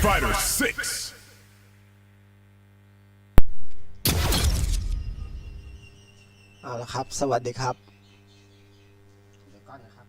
Fighter 6เอาละครับสวัสดีครับเดี๋ยวก่อนนะครับ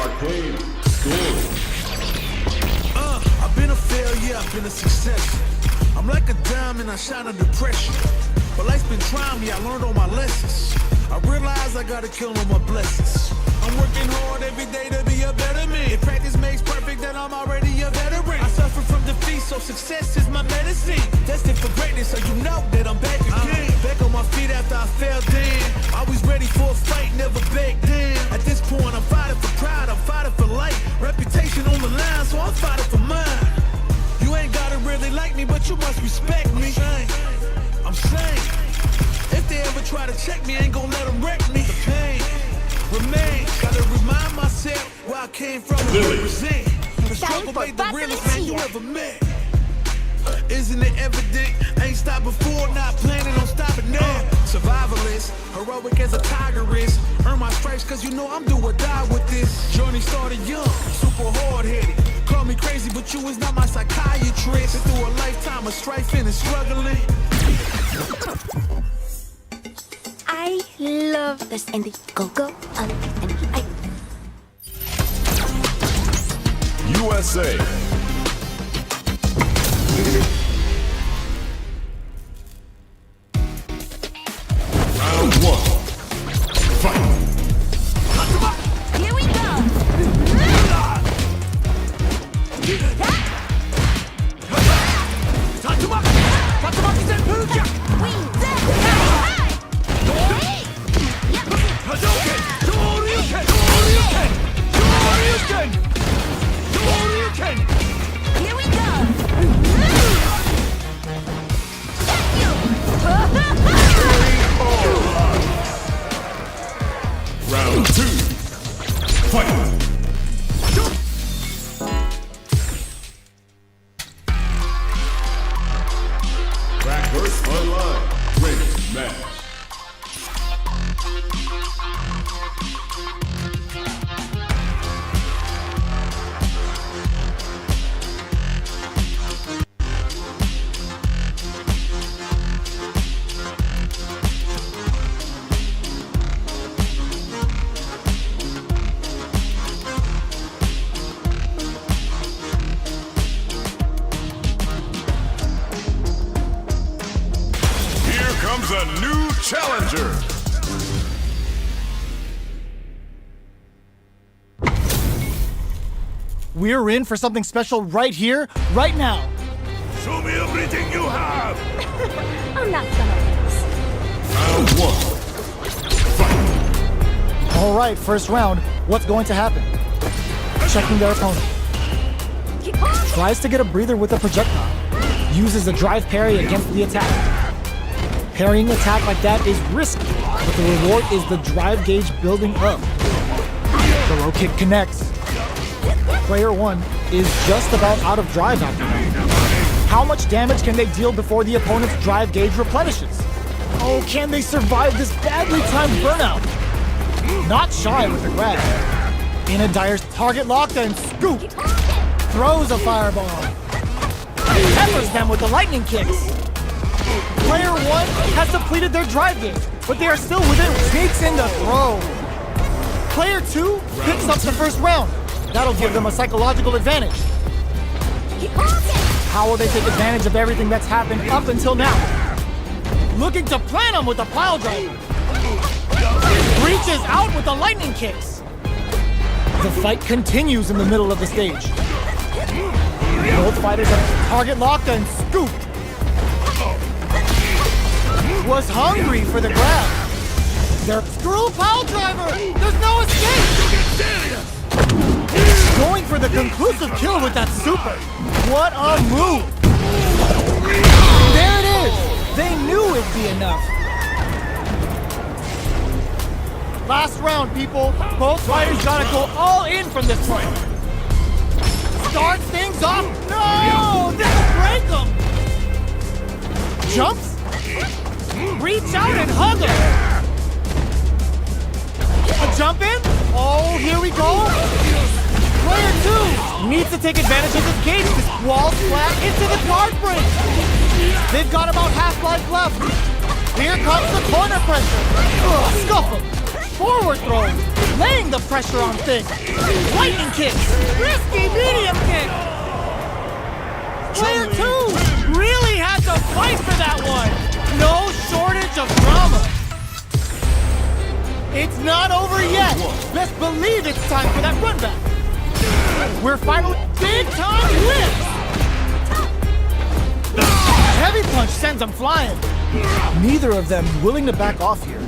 Arcade Story. I've been a failure, I've been a success. I'm like a diamond, I shine under pressure. But life's been trying me, I learned all my lessons. I realize I gotta kill all my blessings. I'm working hard every day to be a better man. If practice makes perfect, then I'm already a veteran. I suffer from defeat, so success is my medicine. Destined for greatness, so you know that I'm back again. Back on my feet after I fell down. Always ready for a fight, never back down. At this point, I'm fighting for pride, I'm fighting for life. Reputation on the line, so I'm fighting for mine. You ain't gotta really like me, but you must respect me. I'm saying, if they ever try to check me, ain't gon' let them wreck me. The pain remains, gotta remind myself where I came from and represent. The struggle made the realest man you ever met. Isn't it evident? Ain't stopped before, not planning on stopping now. Survivalist, heroic as a tiger is. Earn my stripes cause you know I'm do or die with this. Journey started young, super hard-headed. Call me crazy, but you is not my psychiatrist. Been through a lifetime of strife and struggling. I love this and the go-go and I USA. Round 1. Fight. Here we go. Here we go. a new challenger. We're in for something special right here, right now. Show me everything you have. I'm not gonna lose. Round one. Fight. All right, first round. What's going to happen? Checking their opponent. Tries to get a breather with a projectile. Uses a drive parry against the attack. Parrying attack like that is risky, but the reward is the drive gauge building up. The low kick connects. Player 1 is just about out of drive after that. How much damage can they deal before the opponent's drive gauge replenishes? Oh, can they survive this badly timed burnout? Not shy with the grab. In a dire target lock and scoop. Throws a fireball. Peppers them with the lightning kicks. Player 1 has depleted their drive gauge, but they are still within. Sneaks in the throw. Player 2 picks up the first round. That'll give them a psychological advantage. How will they take advantage of everything that's happened up until now? Looking to plan them with a pile driver. Reaches out with the lightning kicks. The fight continues in the middle of the stage. Both fighters have target locked and scooped. Was hungry for the grab. They're screw pile driver. There's no escape. Going for the conclusive kill with that super. What a move. There it is. They knew it'd be enough. Last round, people. Both fighters gotta go all in from this point. Starts things off. No! This'll break them. Jumps. Reach out and hug him. A jump in. Oh, here we go. Player 2 needs to take advantage of this cage. This wall's flat into the guard break. They've got about half life left. Here comes the corner pressure. Scuff him. Forward throw. Laying the pressure on things. Lightning kick. Risky medium kick. Player 2 really had to fight for that one. No shortage of drama. It's not over yet. Best believe it's time for that run back. We're finally big time lift. Heavy punch sends them flying. Neither of them willing to back off here.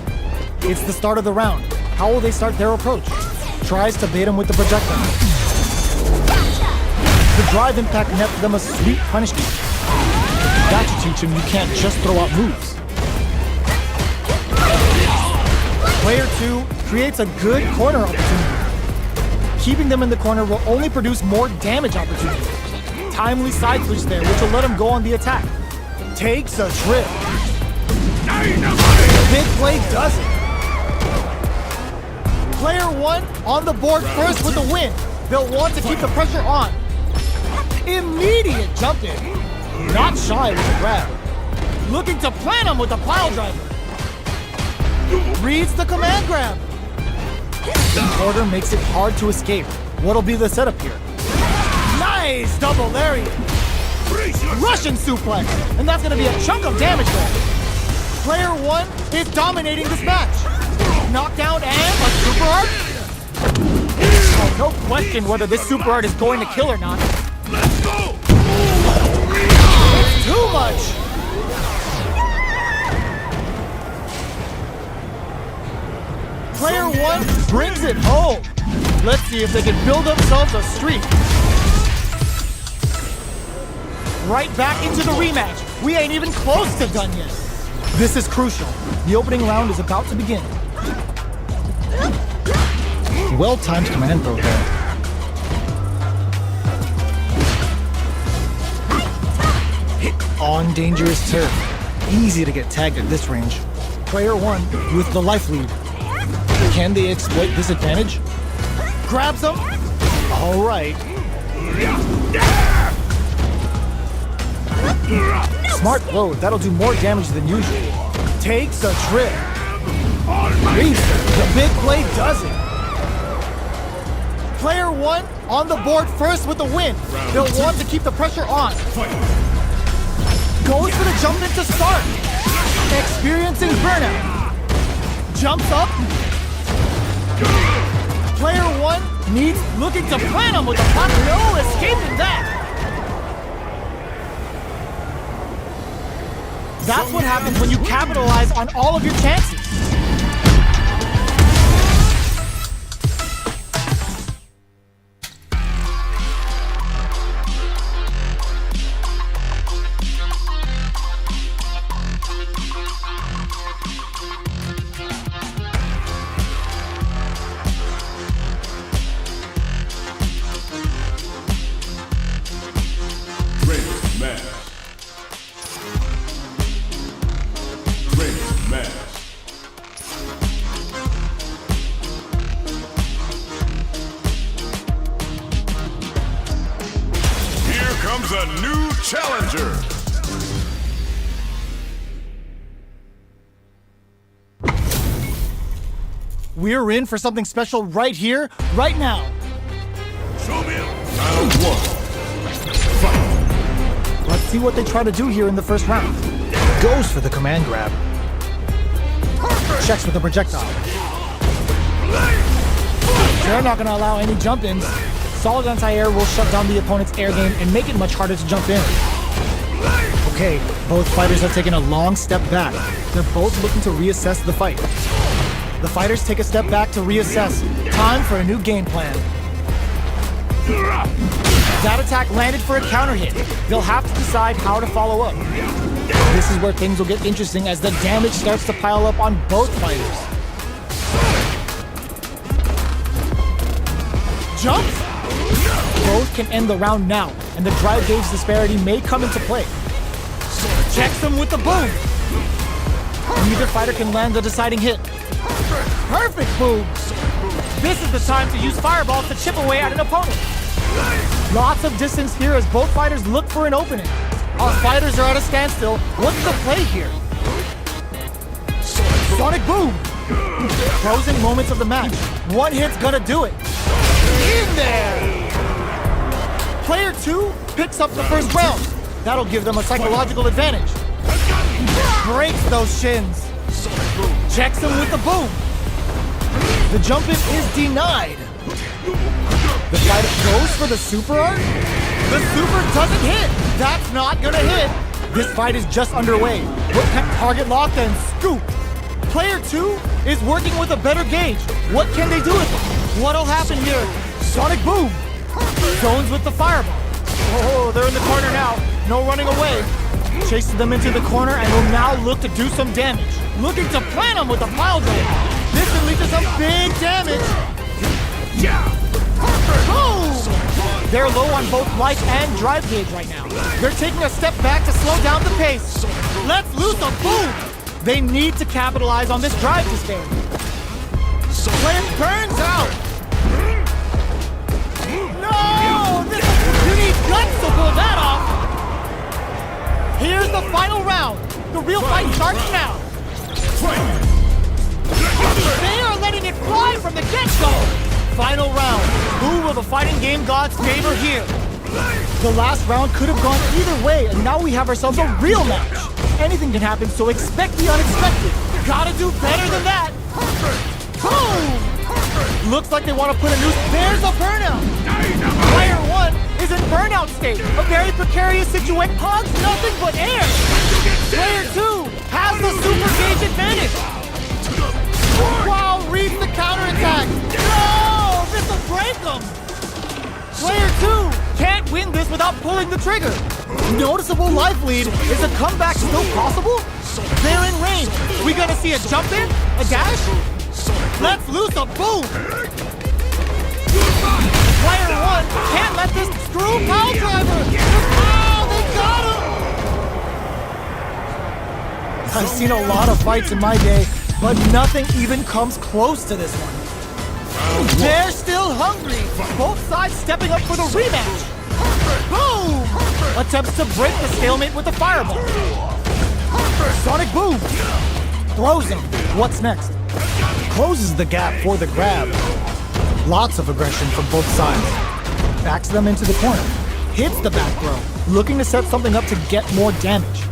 It's the start of the round. How will they start their approach? Tries to bait him with the projectile. The drive impact nets them a sweet punishment. That should teach him you can't just throw out moves. Player 2 creates a good corner opportunity. Keeping them in the corner will only produce more damage opportunity. Timely side switch there, which will let him go on the attack. Takes a trip. Big play does it. Player 1 on the board first with the win. They'll want to keep the pressure on. Immediate jump in. Not shy with the grab. Looking to plan him with a pile driver. Reads the command grab. The order makes it hard to escape. What'll be the setup here? Nice double lariat. Russian suplex. And that's gonna be a chunk of damage there. Player 1 is dominating this match. Knockdown and a super art. Oh, no question whether this super art is going to kill or not. Let's go. It's too much. Player 1 brings it home. Let's see if they can build themselves a streak. Right back into the rematch. We ain't even close to done yet. This is crucial. The opening round is about to begin. Well-timed command throw there. On dangerous turf. Easy to get tagged at this range. Player 1 with the life lead. Can they exploit this advantage? Grabs him. All right. Smart throw. That'll do more damage than usual. Takes a trip. The big play does it. Player 1 on the board first with the win. They'll want to keep the pressure on. Goes for the jump in to start. experiencing burnout. Jumps up. Player 1 needs looking to plan him with a pop. No escaping that. That's what happens when you capitalize on all of your chances. Comes a new challenger. We're in for something special right here, right now. Show me round 1. Fight. Let's see what they try to do here in the first round. Goes for the command grab. Checks with the projectile. They're not going to allow any jump-ins. Solid anti-air will shut down the opponent's air game and make it much harder to jump in. Okay, both fighters have taken a long step back. They're both looking to reassess the fight. The fighters take a step back to reassess. Time for a new game plan. That attack landed for a counter hit. They'll have to decide how to follow up. This is where things will get interesting as the damage starts to pile up on both fighters. Jumps! Both can end the round now, and the drive gauge disparity may come into play. Checks them with the boom. Neither fighter can land the deciding hit. Perfect boom! This is the time to use fireballs to chip away at an opponent. Lots of distance here as both fighters look for an opening. Our fighters are at a standstill. What's the play here? Sonic boom! Closing moments of the match. One hit's gonna do it. In there! Player 2 picks up the first round. That'll give them a psychological advantage. Breaks those shins. Checks him with the boom. The jump in is denied. The fighter goes for the super art. The super doesn't hit. That's not gonna hit. This fight is just underway. Look at target locked and scoop. Player 2 is working with a better gauge. What can they do with it? What'll happen here? Sonic boom. Zones with the fireball. Oh, they're in the corner now. No running away. Chases them into the corner and will now look to do some damage. Looking to plant them with a pile driver. This will lead to some big damage. Boom! They're low on both life and drive gauge right now. They're taking a step back to slow down the pace. Let's loose a boom! They need to capitalize on this drive disparity. Flame burns out. No! You need guts to pull that off! Here's the final round. The real fight starts now. They are letting it fly from the get-go. Final round. Who will the fighting game gods favor here? The last round could have gone either way, and now we have ourselves a real match. Anything can happen, so expect the unexpected. Gotta do better than that. Boom! Looks like they want to put a noose. There's a burnout. Player 1 is in burnout state. A very precarious situation. Hugs nothing but air. Player 2 has the super gauge advantage. Wow, reads the counterattack. No, this will break them. Player 2 can't win this without pulling the trigger. Noticeable life lead. Is a comeback still possible? They're in range. We gonna see a jump in? A dash? Let's loose a boom! Player 1 can't let this screw pile driver! Oh, they got him! I've seen a lot of fights in my day, but nothing even comes close to this one. They're still hungry! Both sides stepping up for the rematch! Boom! Attempts to break the stalemate with the fireball. Sonic boom! Throws him. What's next? Closes the gap for the grab. Lots of aggression from both sides. Backs them into the corner. Hits the back throw, looking to set something up to get more damage.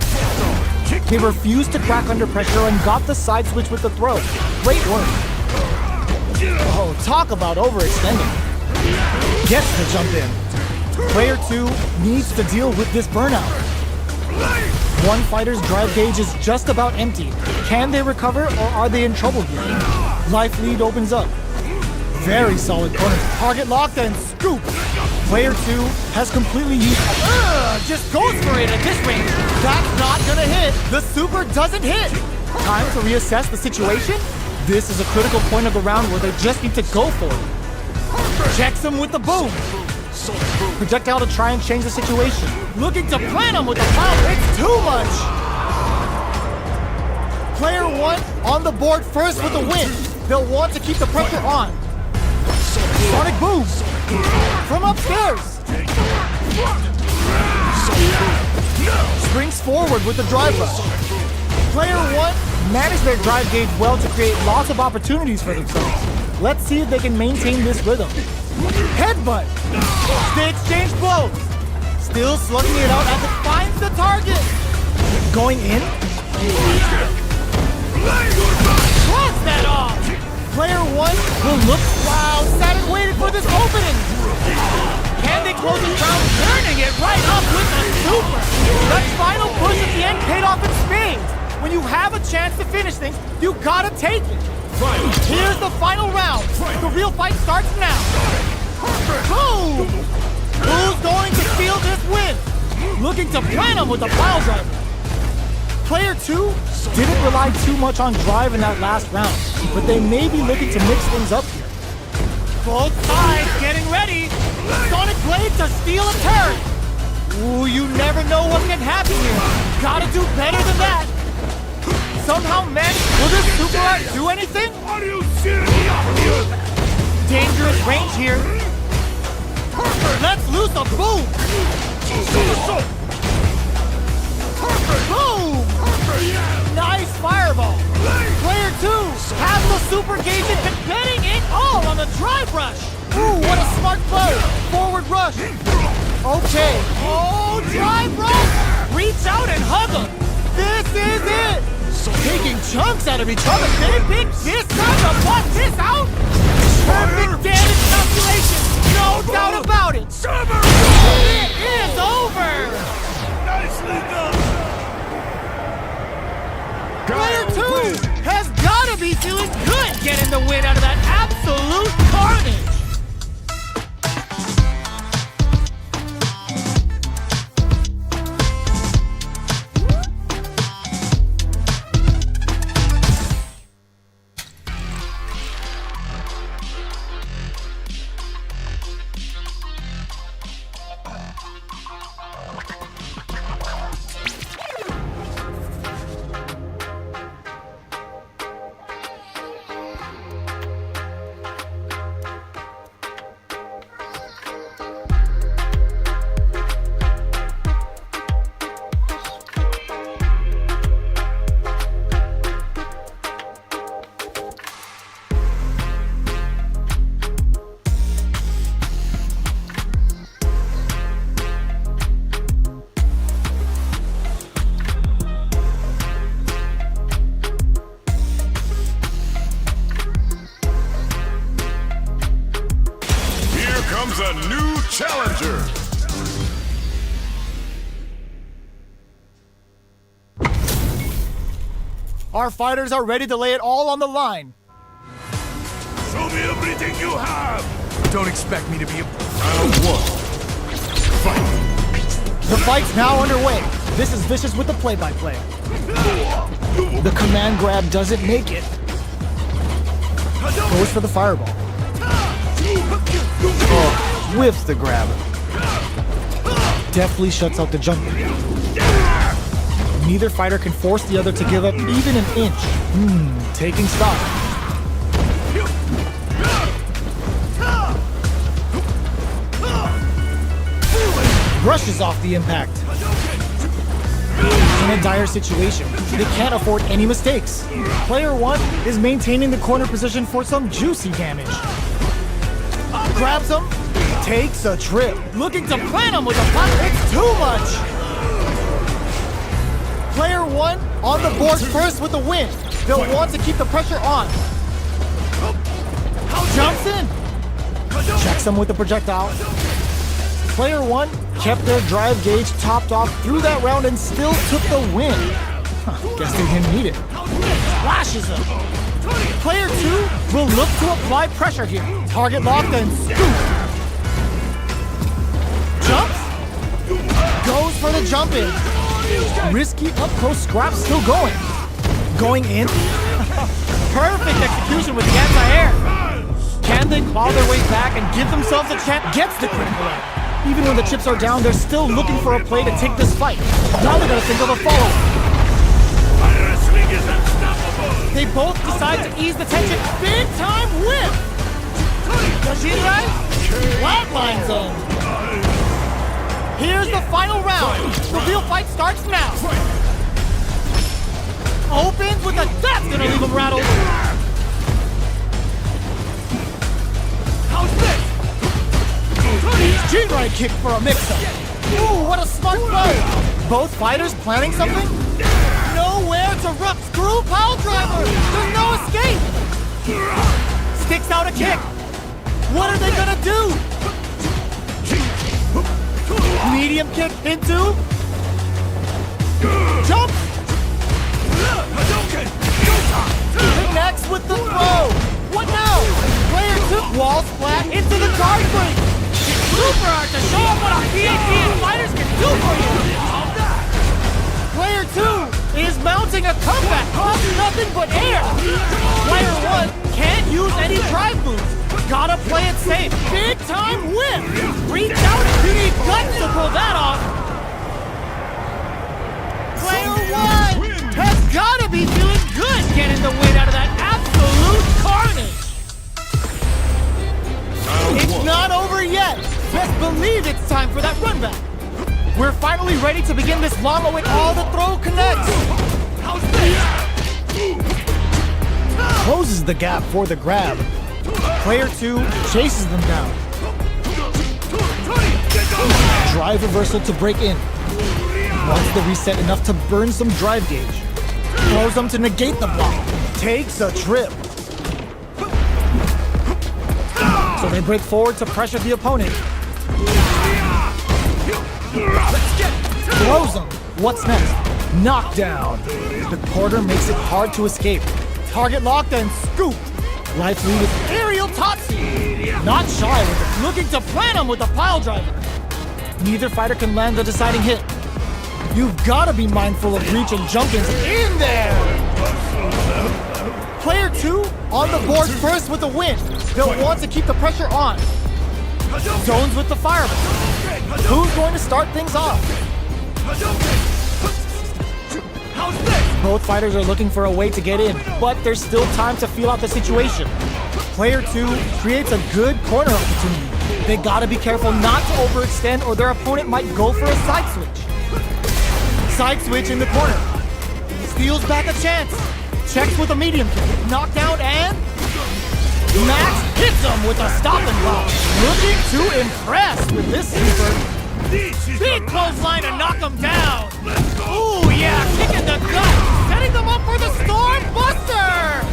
They refused to crack under pressure and got the side switch with the throw. Great work. Oh, talk about overextending. Gets the jump in. Player 2 needs to deal with this burnout. One fighter's drive gauge is just about empty. Can they recover or are they in trouble here? Life lead opens up. Very solid corner. Target locked and scoop. Player 2 has completely used... just goes for it at this range. That's not gonna hit. The super doesn't hit. Time to reassess the situation. This is a critical point of the round where they just need to go for it. Checks him with the boom. Projectile to try and change the situation. Looking to plant him with the power. It's too much. Player 1 on the board first with the win. They'll want to keep the pressure on. Sonic boom from upstairs. Springs forward with the drive rush. Player 1 managed their drive gauge well to create lots of opportunities for themselves. Let's see if they can maintain this rhythm. Headbutt. They exchange blows. Still slugging it out as it finds the target. Going in. Cross that off. Player 1 will look. Wow, sat and waited for this opening. Can they close the crowd? Turning it right up with a super. That final push at the end paid off in spades. When you have a chance to finish things, you gotta take it. Here's the final round. The real fight starts now. Boom! Who's going to steal this win? Looking to plant him with the pile driver. Player 2 didn't rely too much on drive in that last round, but they may be looking to mix things up here. Both sides getting ready. Sonic Blade to steal a turret. Ooh, you never know what can happen here. Gotta do better than that. Somehow managed. Will this super art do anything? Dangerous range here. Let's loose a boom. Boom! Nice fireball. Player 2 has the super gauge and betting it all on the drive rush. Ooh, what a smart play. Forward rush. Okay. Oh, drive rush. Reach out and hug him. This is it. Taking chunks out of each other. They pick this time to bust this out. Perfect damage calculation. No doubt about it. It is over. Nicely done. Player 2 has gotta be feeling good getting the win out of that absolute carnage. Comes a new challenger. Our fighters are ready to lay it all on the line. Show me everything you have. Don't expect me to be a... Round 1. Fight. The fight's now underway. This is Vicious with the play-by-play. The command grab doesn't make it. Goes for the fireball. Oh, whiffs the grab. Deftly shuts out the jump. Neither fighter can force the other to give up even an inch. Taking stock. Brushes off the impact. In a dire situation, they can't afford any mistakes. Player 1 is maintaining the corner position for some juicy damage. Grabs him, takes a trip. Looking to plant him with a pop. It's too much. Player 1 on the board first with the win. They'll want to keep the pressure on. Jumps in. Checks them with the projectile. Player 1 kept their drive gauge topped off through that round and still took the win. Guess they didn't need it. Flashes him. Player 2 will look to apply pressure here. Target locked and scoop. Jumps. Goes for the jump in. Risky up close scrap still going. Going in. Perfect execution with the anti-air. Can they claw their way back and give themselves a chance? Gets the critical out. Even when the chips are down, they're still looking for a play to take this fight. Now they're gonna think of a follow. Wrestling is unstoppable. They both decide to ease the tension. Big time whip! Yoshirai flatline zone. Here's the final round. The real fight starts now. Opens with a that's gonna leave him rattled. How's this? G-right kick for a mix-up. Ooh, what a smart play. Both fighters planning something? Nowhere to run. Screw pile driver. There's no escape. Sticks out a kick. What are they gonna do? Medium kick into. Jump. Connects with the throw. What now? Player 2 walls flat into the guard break. Super hard to show off what our PAP and fighters can do for you. Player 2 is mounting a comeback. Costs nothing but air. Player 1 can't use any drive moves. Gotta play it safe. Big time whip. Reach out. You need guts to pull that off. Player 1 has gotta be feeling good getting the weight out of that absolute carnage. It's not over yet. Best believe it's time for that run back. We're finally ready to begin this long await. All the throw connects. How's this? Closes the gap for the grab. Player 2 chases them down. Drive reversal to break in. Wants the reset enough to burn some drive gauge. Throws them to negate the block. Takes a trip. So they break forward to pressure the opponent. Throws them. What's next? Knockdown. The quarter makes it hard to escape. Target locked and scoop. Life lead with aerial Tatsu. Not shy with it. Looking to plant him with a pile driver. Neither fighter can land the deciding hit. You've got to be mindful of reach and jump-ins. In there! Player 2 on the board first with the win. They'll want to keep the pressure on. Zones with the fireball. Who's going to start things off? Both fighters are looking for a way to get in, but there's still time to feel out the situation. Player 2 creates a good corner opportunity. They gotta be careful not to overextend or their opponent might go for a side switch. Side switch in the corner. Steals back a chance. Checks with a medium kick. Knockdown and... Max hits him with a stop and block. Looking to impress with this sweeper. Big clothesline to knock him down. Ooh, yeah, kick in the gut. Setting them up for the Storm Buster.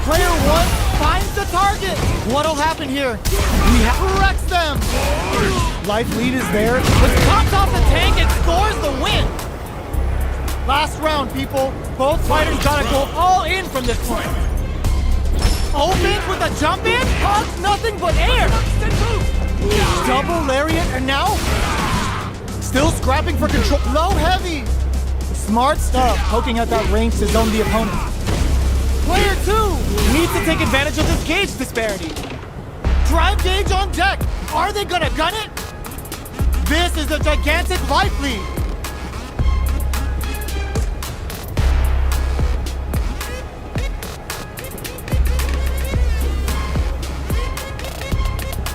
Player 1 finds the target. What'll happen here? Wrecks them. Life lead is there. But pops off the tank and scores the win. Last round, people. Both fighters gotta go all in from this point. Opens with a jump in, caused nothing but air. Double lariat, and now still scrapping for control. Low heavy. Smart stuff, poking at that range to zone the opponent. Player 2 needs to take advantage of this gauge disparity. Drive gauge on deck. Are they gonna gun it? This is a gigantic life lead.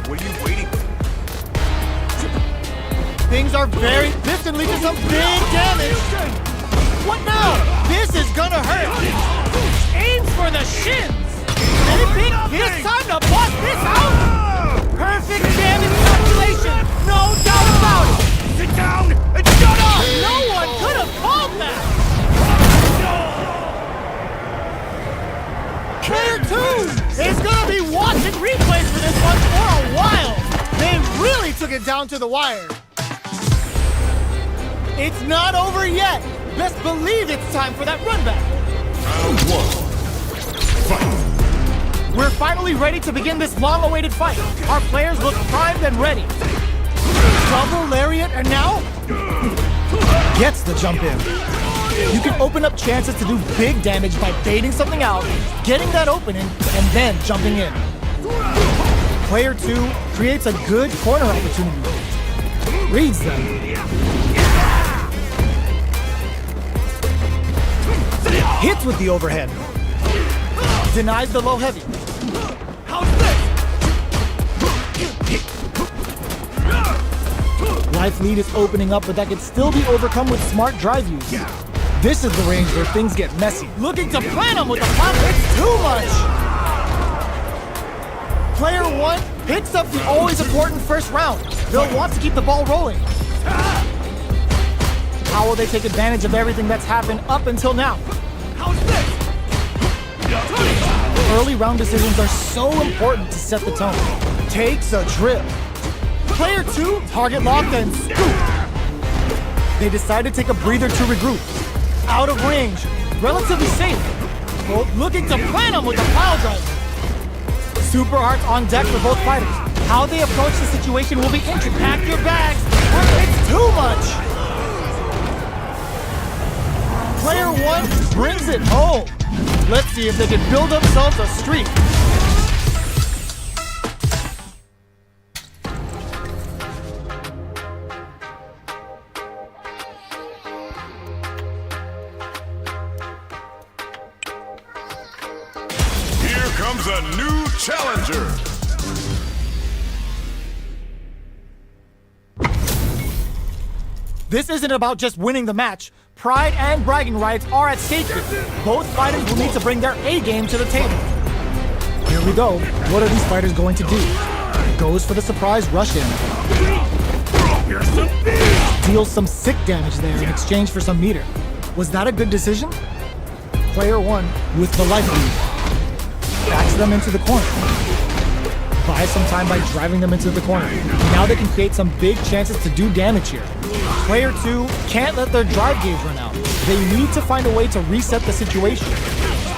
What are you waiting for? Things are very... This can lead to some big damage. What now? This is gonna hurt. Aims for the shins. Maybe it's time to bust this out. Perfect damage calculation. No doubt about it. Sit down and shut up! No one could have it down to the wire. It's not over yet. Best believe it's time for that run back. Round one. Fight. We're finally ready to begin this long-awaited fight. Our players look primed and ready. Double lariat and now gets the jump in. You can open up chances to do big damage by baiting something out, getting that opening, and then jumping in. Player 2 creates a good corner opportunity. Reads them. Hits with the overhead. Denies the low heavy. Life lead is opening up, but that can still be overcome with smart drive use. This is the range where things get messy. Looking to plan him with a pop, it's too much! Player 1 picks up the always important first round. They'll want to keep the ball rolling. How will they take advantage of everything that's happened up until now? Early round decisions are so important to set the tone. Takes a trip. Player 2, target locked and scoop. They decide to take a breather to regroup. Out of range, relatively safe. Both looking to plan them with a pile driver. Super hearts on deck for both fighters. How they approach the situation will be interesting. Pack your bags. It's too much. Player 1 brings it home. Let's see if they can build themselves a streak. Here comes a new challenger. This isn't about just winning the match. Pride and bragging rights are at stake here. Both fighters will need to bring their A game to the table. Here we go. What are these fighters going to do? Goes for the surprise rush in. Deals some sick damage there in exchange for some meter. Was that a good decision? Player 1 with the life lead. Backs them into the corner. Buys some time by driving them into the corner. Now they can create some big chances to do damage here. Player 2 can't let their drive gauge run out. They need to find a way to reset the situation.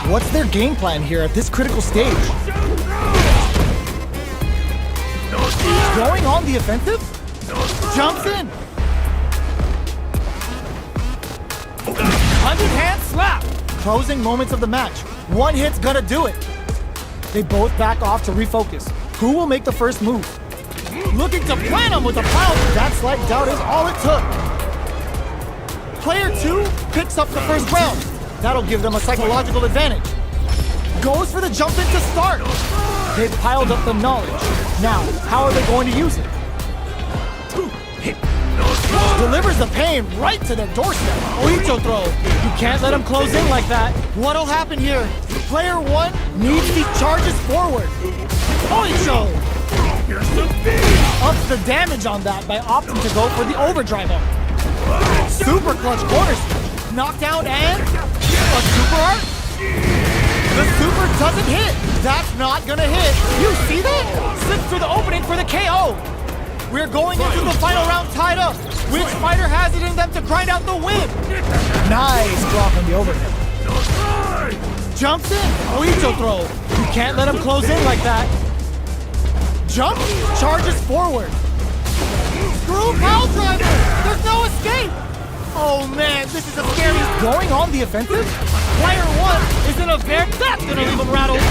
What's their game plan here at this critical stage? Going on the offensive? Jumps in! 100-hand slap! Closing moments of the match. One hit's gonna do it. They both back off to refocus. Who will make the first move? Looking to plan him with a pile. That slight doubt is all it took. Player 2 picks up the first round. That'll give them a psychological advantage. Goes for the jump in to start. They've piled up the knowledge. Now, how are they going to use it? Delivers the pain right to their doorstep. Oicho throw. You can't let him close in like that. What'll happen here? Player 1 needs the charges forward. Oicho! Ups the damage on that by opting to go for the overdrive arm. Super clutch corners. Knockdown and a super art. The super doesn't hit. That's not gonna hit. You see that? Slips through the opening for the KO. We're going into the final round tied up. Which fighter has it in them to grind out the win? Nice block on the overhead. Jumps in. Oicho throw. You can't let him close in like that. Jump, charges forward. Screw pile driver. There's no escape. Oh man, this is a scary. Going on the offensive? Player 1 is in a very. That's gonna leave him rattled.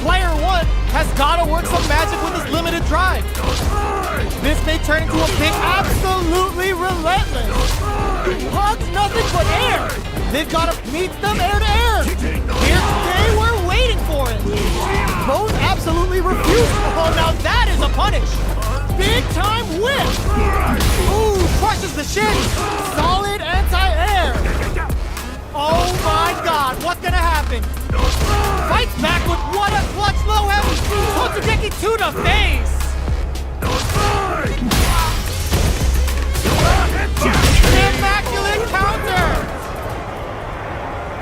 Player 1 has gotta work some magic with his limited drive. This may turn into a big absolutely relentless. Hugs nothing but air. They've gotta meet them air to air. Here they were waiting for it. Both absolutely refused. Oh, now that is a punish. Big time whip. Ooh, crushes the shin. Solid anti-air. Oh my God, what's gonna happen? Fights back with what a clutch low heavy. Totsugeki to the face. Immaculate counter.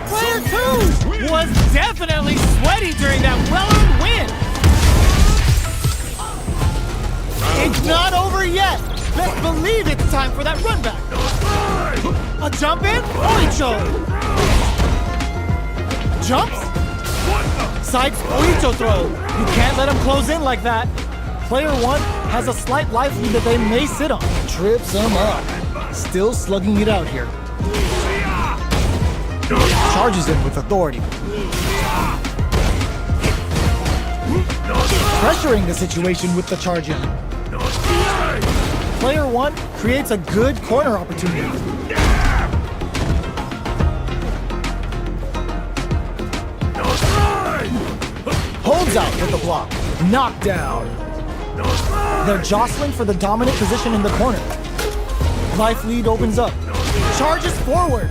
Player 2 was definitely sweaty during that well-earned win. It's not over yet. Let's believe it's time for that run back. A jump in, Oicho. Jumps. Side Oicho throw. You can't let him close in like that. Player one has a slight life lead that they may sit on. Trips him up. Still slugging it out here. Charges in with authority. Pressuring the situation with the charge in. Player one creates a good corner opportunity. Holds out with the block. Knockdown. They're jostling for the dominant position in the corner. Life lead opens up. Charges forward.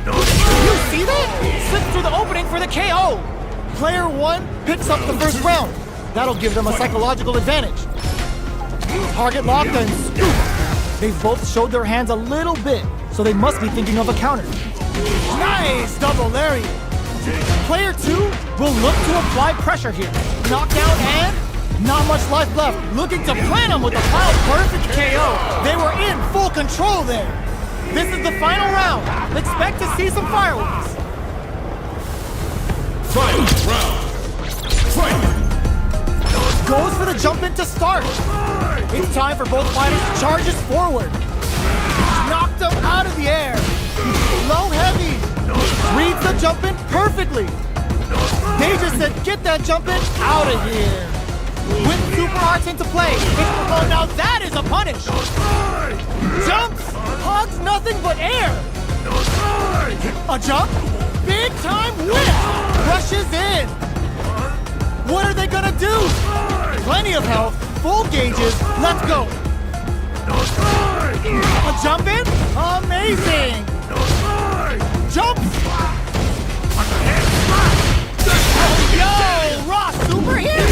You see that? Slipped through the opening for the KO. Player one picks up the first round. That'll give them a psychological advantage. Target locked and scoop. They've both showed their hands a little bit, so they must be thinking of a counter. Nice double lariat. Player two will look to apply pressure here. Knockdown and not much life left. Looking to plant him with a pile perfect KO. They were in full control there. This is the final round. Expect to see some fireworks. Final round. Fight. Goes for the jump in to start. It's time for both fighters. Charges forward. Knocked him out of the air. Low heavy. Reads the jump in perfectly. They just said, get that jump in out of here. With super arts into play. Oh, now that is a punish. Jumps. Hogs nothing but air. A jump. Big time whip. Rushes in. What are they gonna do? Plenty of health. Full gauges. Let's go. A jump in. Amazing. Jump. Yo, Ross, super hit.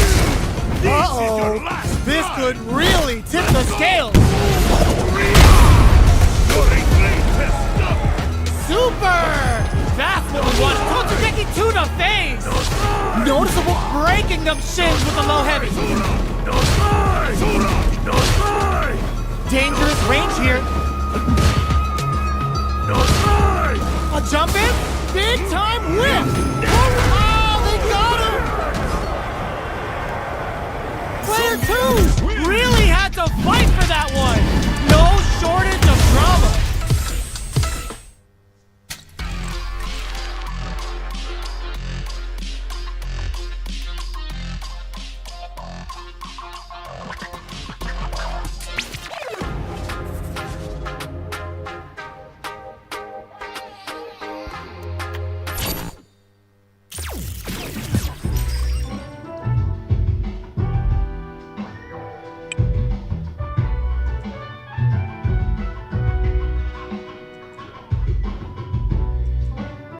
Uh-oh. This could really tip the scales. Super. That's what we want. Totsugeki to the face. Noticeable breaking of shins with the low heavy. Dangerous range here. A jump in. Big time whip.